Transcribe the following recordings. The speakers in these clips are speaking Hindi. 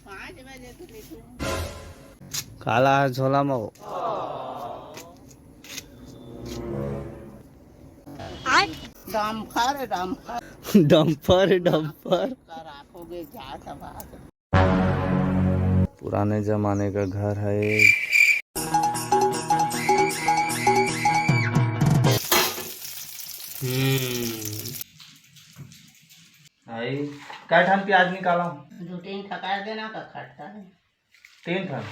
5 बजे तो लिखूं काला झोला में डम्फर डम्फर डंपर डंपर का राखोगे जा सभा पुराने जमाने का घर है। भाई क्या ठान प्याज निकाला हूँ 2-3 ठका देना का खटता है 3 ठान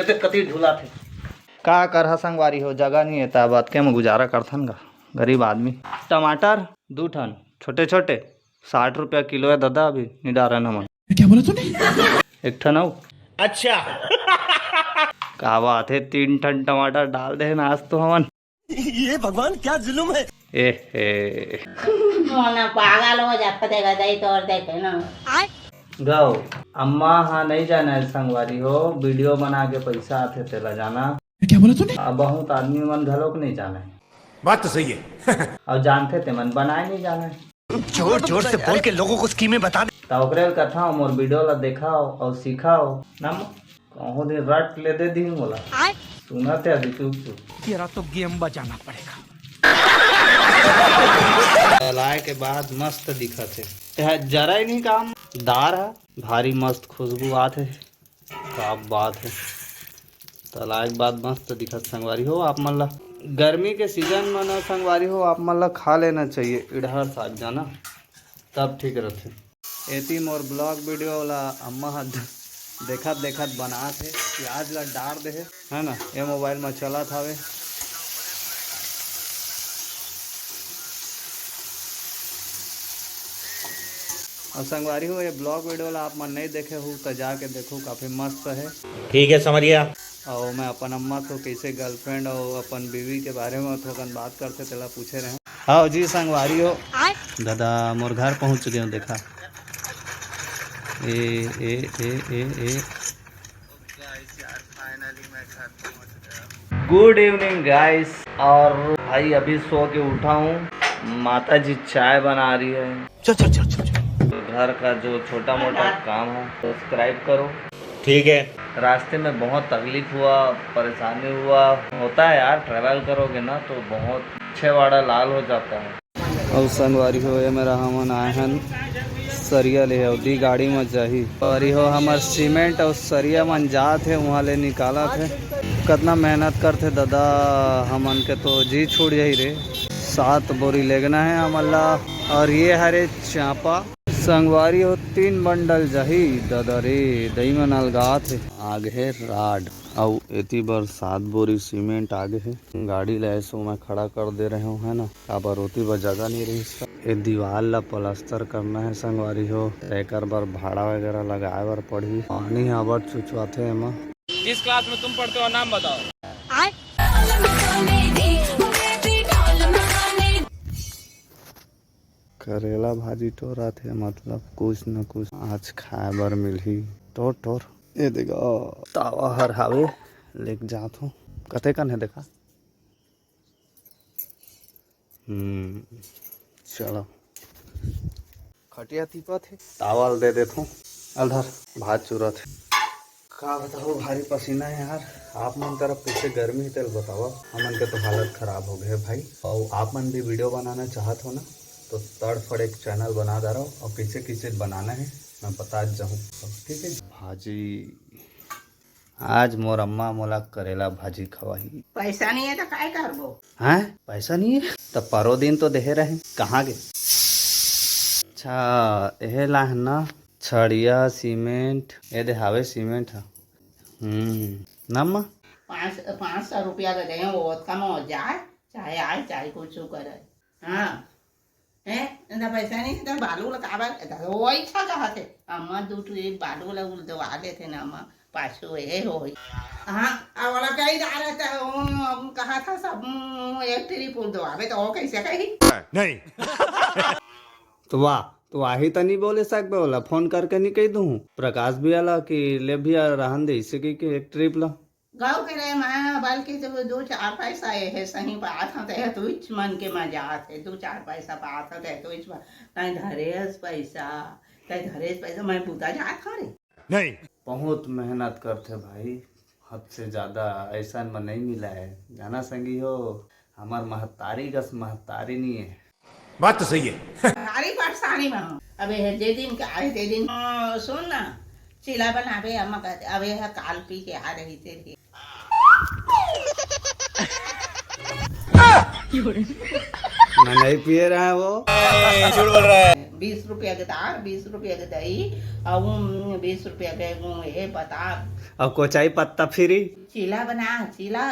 दे कति ढूला थे का कर संगवारी हो जगह नहीं है ता बात के में गुजारा करथन गा गरीब आदमी। टमाटर 2 ठन छोटे छोटे 60 रुपया किलो है दादा अभी नहीं डारा न मन क्या बोला तूने 1 ठन अच्छा का बात है 3 ठन टमाटर डाल दे ना आज तो हमन ये भगवान क्या जुल्म है ए मोना पागल हो जाता देगा दई तोड़ देखे ना गाओ अम्मा हाँ नहीं जाना है संगवारी हो वीडियो बना के पैसा आते तेला जाना क्या बोला तूने अब बहुत आदमी मन घलोक नहीं जाना है बात तो सही है और जानते थे मन बनाए नहीं जाना है जोर जोर से बोल के लोगों को स्कीमें बता दे ओकरे कथा मोर वीडियो ला देखाओ और सिखाओ ना कहूँ दिन रट ले दे दी बोला सुना थे अभी चुप चुप तेरा तो गेम बजाना पड़ेगा लाए के बाद मस्त दिखत है जरा ही नहीं काम दार है भारी मस्त खुशबू आते है क्या बात है तलाए के बाद मस्त दिखत संगवारी हो आप मन ला गर्मी के सीजन में ना संगवारी हो आप मन ला खा लेना चाहिए इधर साग जाना तब ठीक रहते। एती मोर ब्लॉग वीडियो वाला अम्मा हाथ देखत देखत बना थे प्याज ला डार दे है ना ये मोबाइल में चला था वे और संगवारी हो ये ब्लॉग वीडियो ला आप मन नहीं देखे हो तो जाके देखो काफी मस्त है। ठीक है समझिया और मैं अपन अम्मा तो कैसे गर्लफ्रेंड और अपन बीवी के बारे में थोड़ा बात करते तेला पूछे रहे। हाँ जी संगवारी हो दादा मोर घर पहुंच चुके हो देखा ए गुड इवनिंग गाइस और भाई अभी सो के उठा हूँ माता जी चाय बना रही है चल घर का जो छोटा मोटा काम है सब्सक्राइब करो ठीक है। रास्ते में बहुत तकलीफ हुआ परेशानी हुआ होता है यार ट्रैवल करोगे ना तो बहुत अच्छे वाड़ा लाल हो जाता है। और संगवारी हो ये मेरा हमन आए हैं सरिया ले अवधी गाड़ी में जाही और हो हमार सीमेंट और सरिया मन जात है वहाँ ले निकाला थे कितना मेहनत करते दादा हमन के तो जी छूट जाही रे 7 बोरी लेगना है हमला और ये हरे चापा संगवारी हो 3 बंडल जाही दादा रे दही में नलगात है आगे है राड और एती बार 7 बोरी सीमेंट आगे है गाड़ी ले ऐसो मैं खड़ा कर दे रहे हूँ है ना अब रोती बर जगह नहीं रही ये दीवार ला प्लास्टर करना है संगवारी हो एकर बार भाड़ा वगैरह लगाए बर पड़ी पानी आबर चुचवाते एमा। किस क्लास में तुम पढ़ते हो नाम बताओ। करेला भाजी टोरा थे मतलब कुछ न कुछ आज खाए बर मिलही टोर ये देखो तावा हर हावे लेक जात हूँ कते कन है देखा चलो खटिया तीपा थे तावल दे देता हूँ अधर भात चूरा थे का बताओ भारी पसीना है यार आप मन तरफ कैसे गर्मी है तेल बताओ हमन के तो हालत खराब हो गए भाई और आप मन भी वीडियो बनाना चाहत हो ना तो तड़फड़ एक चैनल बना दे रहा हूँ और किसे किसे बनाना है मैं बता जाऊँ ठीक है। भाजी आज मोर अम्मा मोला करेला भाजी खवाही पैसा नहीं है तो काय करबो हैं पैसा नहीं है तो परो दिन तो देहे रहे कहाँ गए अच्छा यह ला है ना छड़िया सीमेंट ये दे हावे सीमेंट है नम 500 रुपया का दे वो कम हो जाए चाहे आए चाहे कुछ करे हाँ है ना पैसा नहीं तो बालू लगा वो इच्छा कहा थे अम्मा दूट बालू लग दवा देते ना अम्मा पाछू ये हो हाँ वाला कहीं जा रहा था कहा था सब एक ट्रिप दवावे तो वो कैसे कही नहीं तो वाह तो आही तो नहीं बोले सकते बोला फोन करके नहीं कही दूँ प्रकाश भी आला कि ले भी रहन दे इससे कि एक ट्रिप ला गाँव के रहे मैं बल्कि तो 2-4 पैसा है सही बात है तो इच मन के मजा आते 2-4 पैसा बात है तो इच कहीं धरेस पैसा मैं पूता जात रे नहीं। बहुत मेहनत करते भाई, हद से ज्यादा ऐसा में नहीं मिला है। जाना संगी हो, हमार महतारी का महतारी नहीं है। बात तो सही है। सारी परेशानी में हूँ। अबे जे दिन के आए ते दिन सुन ना, चिला बनावे अम्मा कहते अबे काल पी के आ रही थी। मैं नहीं पिए रहा है वो। झूठ बोल रहा है। 20 रुपया के दाल, 20 रुपया के दही और 20 रुपया के ये बता अब कोचाई पत्ता फ्री। चिला बना चिला।